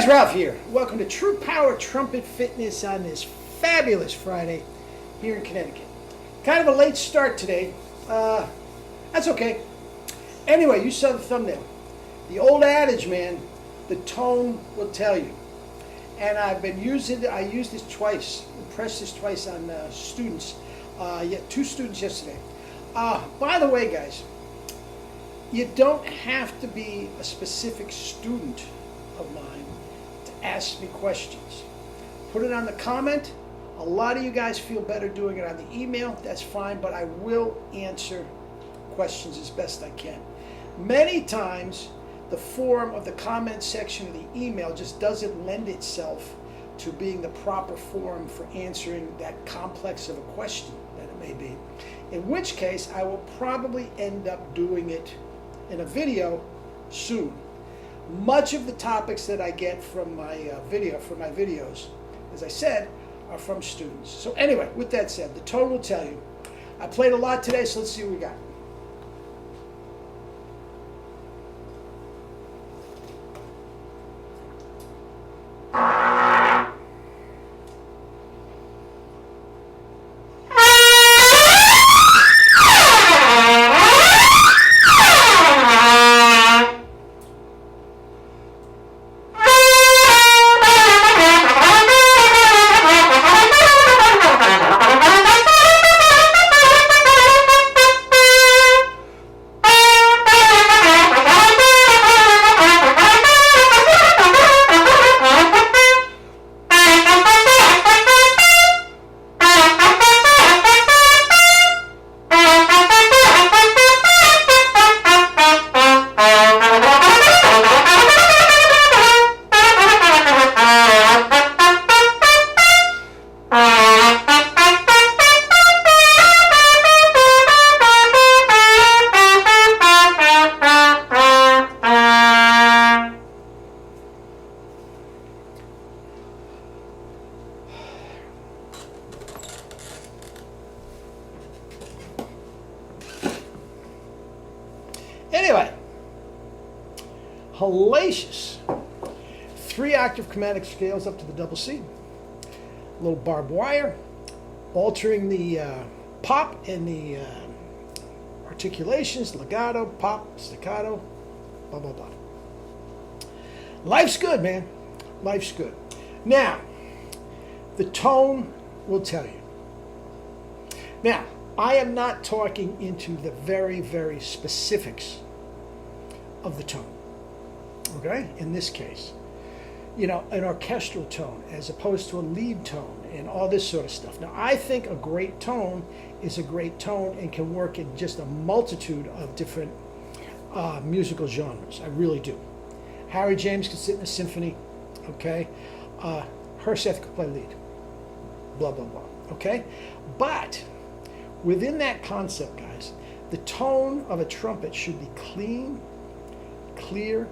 guys, Ralph here. Welcome to True Power Trumpet Fitness on this fabulous Friday here in Connecticut. Kind of a late start today. That's okay. Anyway, you saw the thumbnail. The old adage, man, the tone will tell you. And I've been using it. I used this twice, pressed this twice on students. Two students yesterday. By the way, guys, you don't have to be a specific student of mine to ask me questions. Put it on the comment. A lot of you guys feel better doing it on the email. That's fine, but I will answer questions as best I can. Many times, the form of the comment section of the email just doesn't lend itself to being the proper form for answering that complex of a question that it may be. In which case, I will probably end up doing it in a video soon. Much of the topics that I get from my videos, as I said, are from students. So anyway, with that said, the tone will tell you. I played a lot today, so let's see what we got. Anyway, hellacious 3-octave chromatic scales up to the double C. A little barbed wire, altering the pop and the articulations, legato, pop, staccato, blah, blah, blah. Life's good, man. Life's good. Now, the tone will tell you. Now, I am not talking into the very, very specifics of the tone, okay? In this case, you know, an orchestral tone as opposed to a lead tone and all this sort of stuff. Now, I think a great tone is a great tone and can work in just a multitude of different musical genres. I really do. Harry James could sit in a symphony, okay? Herseth could play lead, blah, blah, blah, okay? But within that concept, guys, the tone of a trumpet should be clean, clear,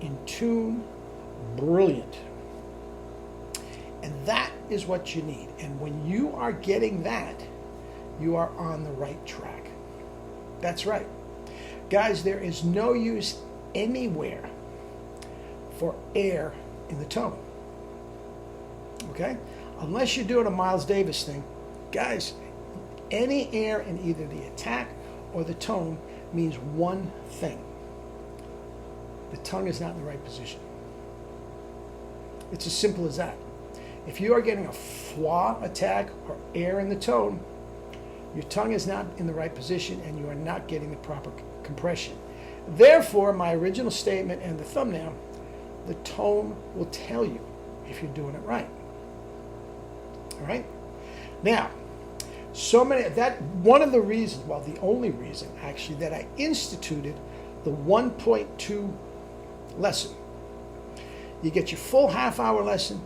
in tune, brilliant. And that is what you need. And when you are getting that, you are on the right track. That's right. Guys, there is no use anywhere for air in the tone. Okay? Unless you're doing a Miles Davis thing, guys, any air in either the attack or the tone means one thing. The tongue is not in the right position. It's as simple as that. If you are getting a fwa attack or air in the tone, your tongue is not in the right position and you are not getting the proper compression. Therefore, my original statement and the thumbnail, the tone will tell you if you're doing it right. All right? Now, one of the reasons, well, the only reason actually that I instituted the 1.2 lesson. You get your full half-hour lesson,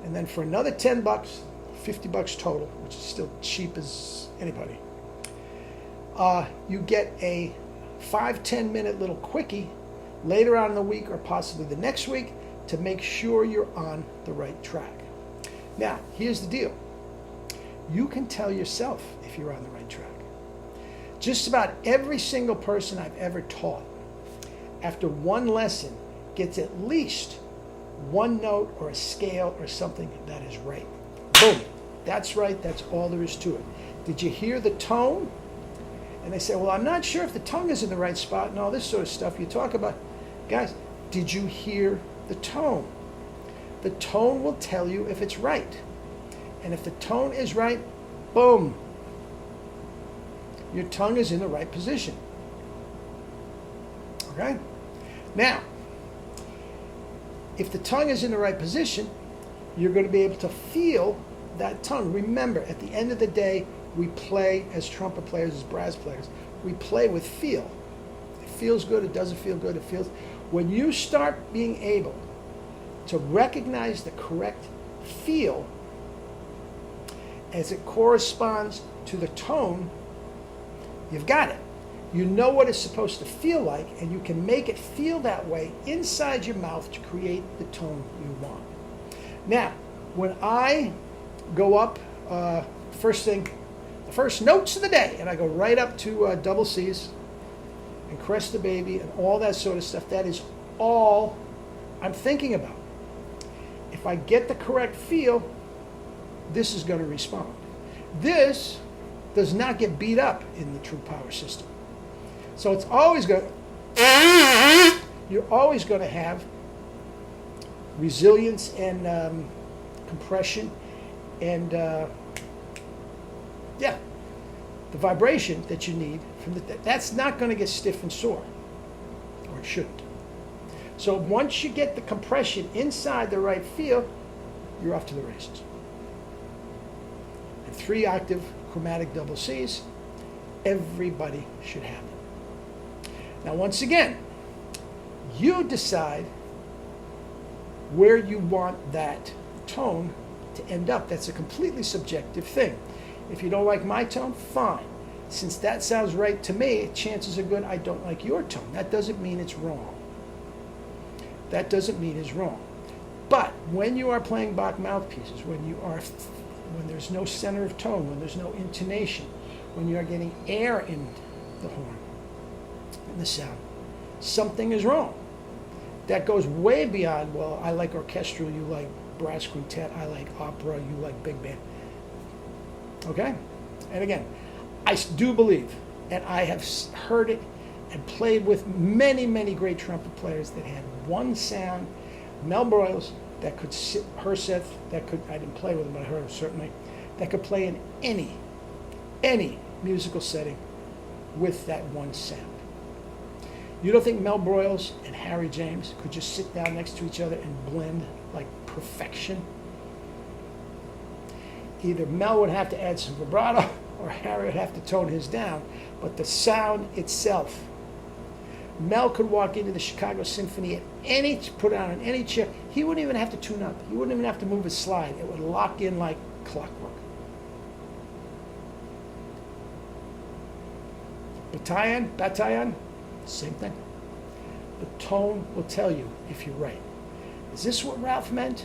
and then for another $10, $50 total, which is still cheap as anybody, you get a 5-10 minute little quickie later on in the week or possibly the next week to make sure you're on the right track. Now, here's the deal. You can tell yourself if you're on the right track. Just about every single person I've ever taught, after one lesson, gets at least one note or a scale or something that is right. Boom. That's right. That's all there is to it. Did you hear the tone? And they say, well, I'm not sure if the tongue is in the right spot and all this sort of stuff you talk about. Guys, did you hear the tone? The tone will tell you if it's right. And if the tone is right, boom, your tongue is in the right position. Okay? Now, if the tongue is in the right position, you're going to be able to feel that tongue. Remember, at the end of the day, we play as trumpet players, as brass players. We play with feel. It feels good, it doesn't feel good, it feels... When you start being able to recognize the correct feel as it corresponds to the tone, you've got it. You know what it's supposed to feel like, and you can make it feel that way inside your mouth to create the tone you want. Now, when I go up, first thing, the first notes of the day, and I go right up to double C's and Caress the Baby and all that sort of stuff, that is all I'm thinking about. If I get the correct feel, this is going to respond. This does not get beat up in the True Power system. So it's always going to, you're always going to have resilience and compression and the vibration that you need from that's not going to get stiff and sore, or it shouldn't. So once you get the compression inside the right feel, you're off to the races. And 3-octave chromatic double C's, everybody should have them. Now once again, you decide where you want that tone to end up. That's a completely subjective thing. If you don't like my tone, fine. Since that sounds right to me, chances are good I don't like your tone. That doesn't mean it's wrong. That doesn't mean it's wrong. But when you are playing Bach mouthpieces, when there's no center of tone, when there's no intonation, when you are getting air in the horn, in the sound, something is wrong. That goes way beyond, well, I like orchestral, you like brass quintet, I like opera, you like big band. Okay? And again, I do believe, and I have heard it and played with many, many great trumpet players that had one sound. Mel Broyles, that could sit, Herseth, that could, I didn't play with him, but I heard him certainly, that could play in any musical setting with that one sound. You don't think Mel Broyles and Harry James could just sit down next to each other and blend like perfection? Either Mel would have to add some vibrato or Harry would have to tone his down, but the sound itself. Mel could walk into the Chicago Symphony at put on any chair. He wouldn't even have to tune up. He wouldn't even have to move his slide. It would lock in like clockwork. Bataillon, same thing. The tone will tell you if you're right. Is this what Ralph meant?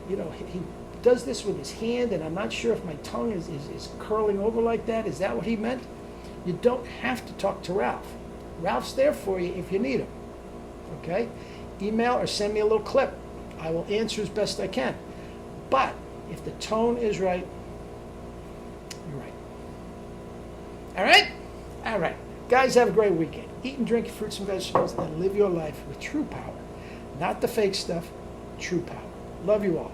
You know, he does this with his hand, and I'm not sure if my tongue is curling over like that. Is that what he meant? You don't have to talk to Ralph. Ralph's there for you if you need him. Okay? Email or send me a little clip. I will answer as best I can. But if the tone is right, you're right. All right? All right. Guys, have a great weekend. Eat and drink your fruits and vegetables and live your life with true power. Not the fake stuff, true power. Love you all.